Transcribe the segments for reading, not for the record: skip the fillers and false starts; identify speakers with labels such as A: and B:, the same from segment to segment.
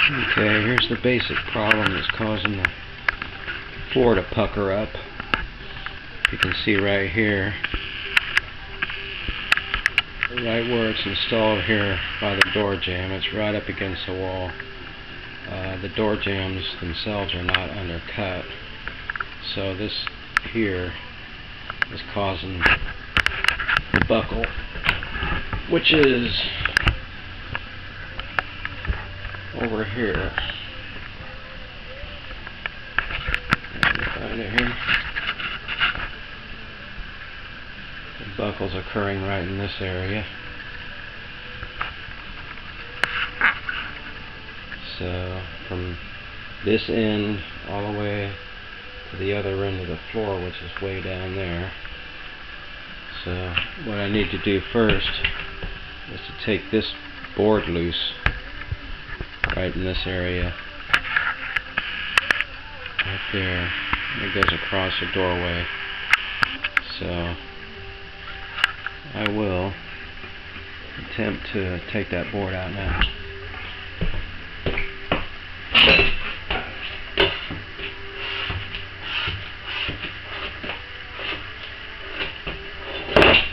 A: Okay, here's the basic problem that's causing the floor to pucker up. You can see right here, right where it's installed here by the door jamb, it's right up against the wall. The door jambs themselves are not undercut, so this here is causing the buckle, which is over here. Let me find it here. The buckle's occurring right in this area. So from this end all the way to the other end of the floor, which is way down there. So what I need to do first is to take this board loose right in this area, right there. It goes across the doorway. So I will attempt to take that board out now.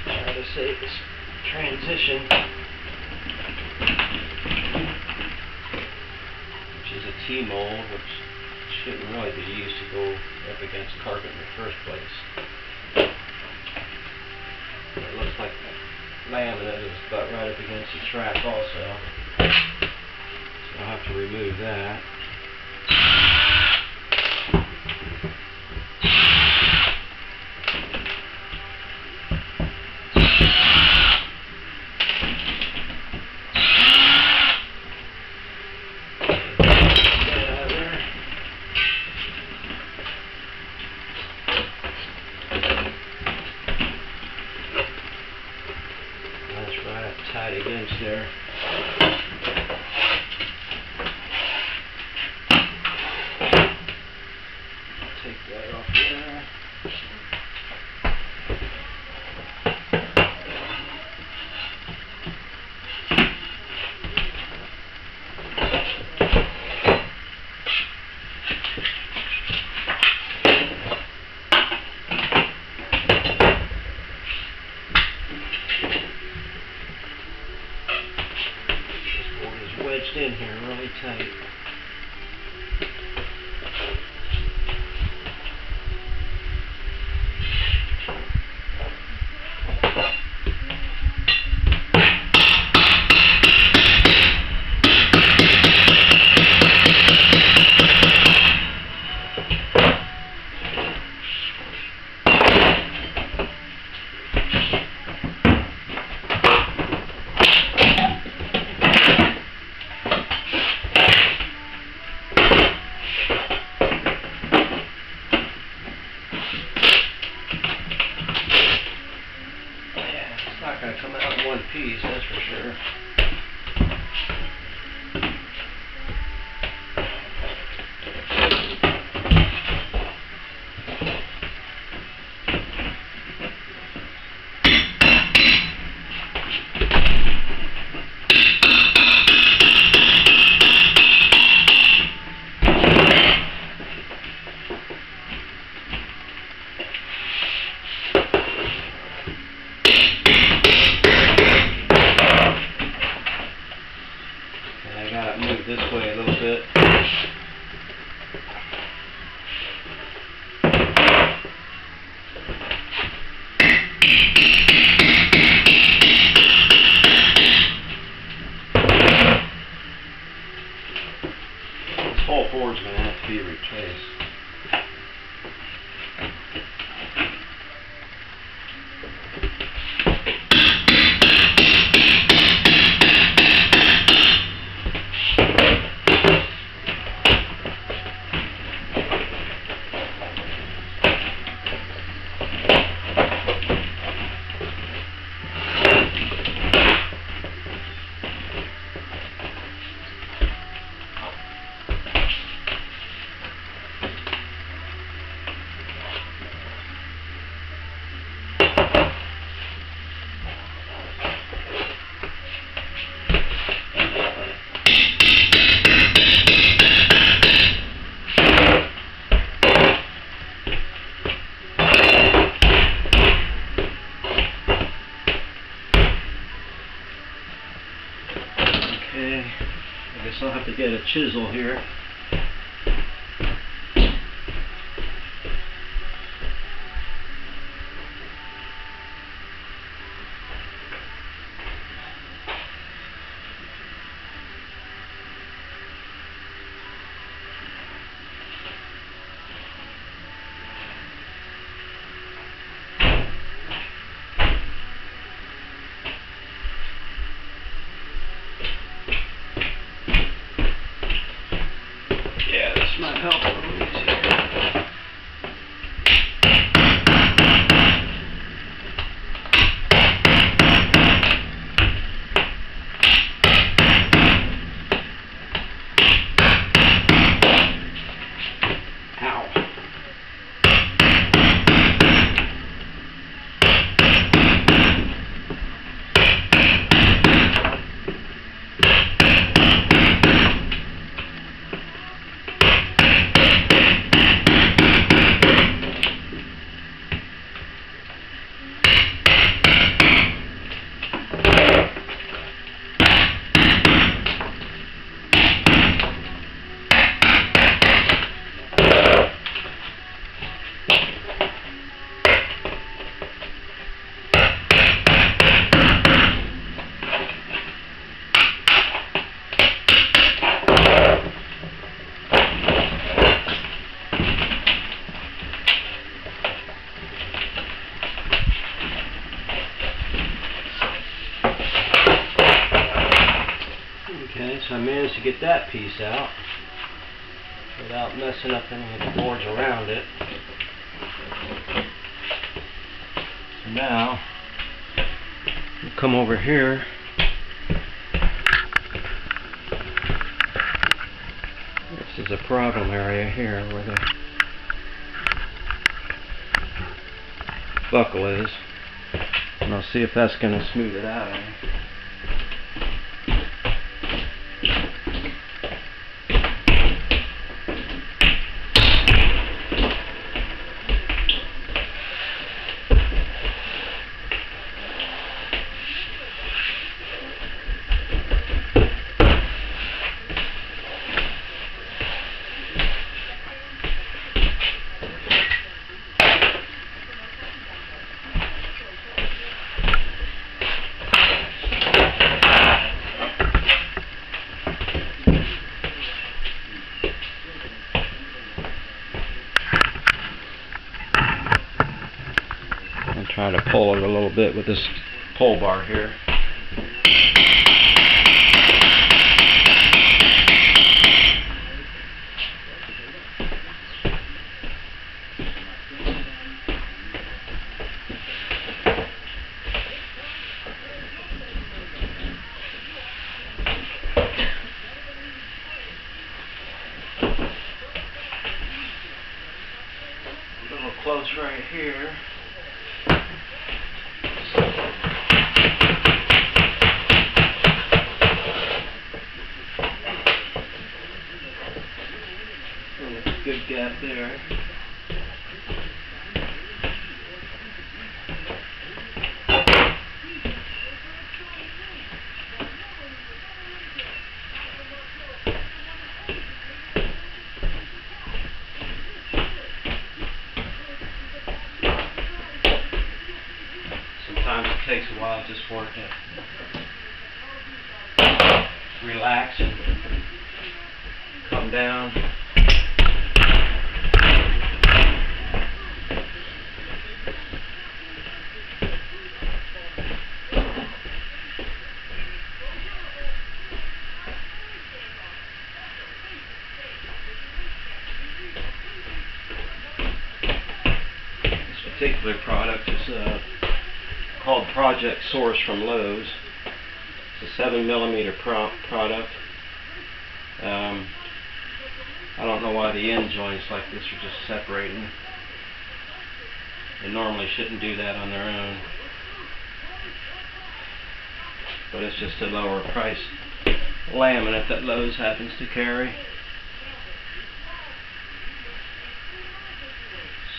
A: Try to save this transition, which is a T-mold, which shouldn't really be used to go up against carpet in the first place. It looks like the laminate is butt right up against the track also, so I'll have to remove that. Tight against there. Take that off there. Wedged in here really tight. Going to come out in one piece, that's for sure. Move this way a little bit. This whole board's going to have to be replaced. guess I'll have to get a chisel here. Might help a little bit here. Okay, so I managed to get that piece out without messing up any of the boards around it. So now, we'll come over here. This is a problem area here where the buckle is. And I'll see if that's going to smooth it out any. Try to pull it a little bit with this pull bar here. A little close right here. Good gap there. Sometimes it takes a while just for it to relax and come down. This particular product is called Project Source from Lowe's. It's a 7mm product. I don't know why the end joints like this are just separating. They normally shouldn't do that on their own. But it's just a lower price laminate that Lowe's happens to carry.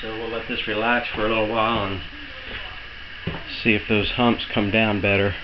A: So we'll let this relax for a little while and see if those humps come down better.